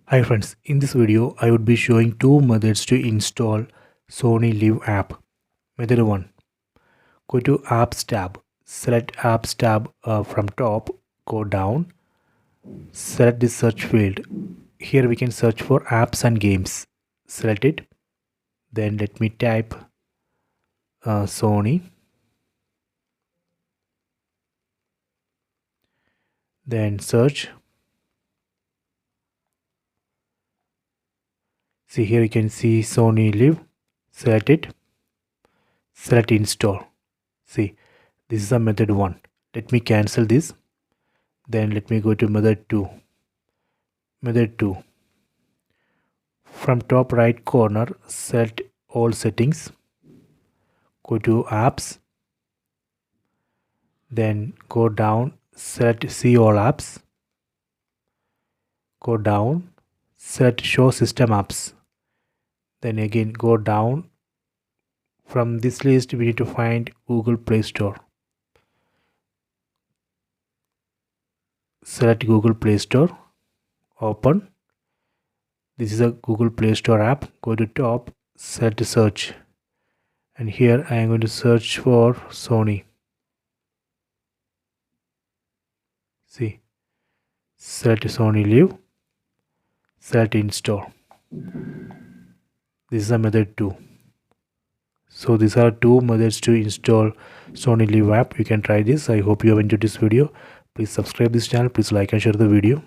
Hi friends, in this video I would be showing two methods to install Sony LIV app. Method 1. Go to Apps tab. Select Apps tab from top, go down, select the search field. Here we can search for apps and games. Select it. Then let me type Sony. Then search. See, here you can see Sony LIV. Select it. Select install. See, this is a method 1. Let me cancel this. Then let me go to method 2. Method 2. From top right corner, select all settings. Go to apps. Then go down, select see all apps. Go down, select show system apps. Then again go down. From this list we need to find Google Play Store. Select Google Play Store. Open. This is a Google Play Store app. Go to top, select search. And here I am going to search for Sony. See, select Sony LIV. Select install. This is a method 2. So these are two methods to install Sony LIV app. You can try this. I hope you have enjoyed this video. Please subscribe this channel. Please like and share the video.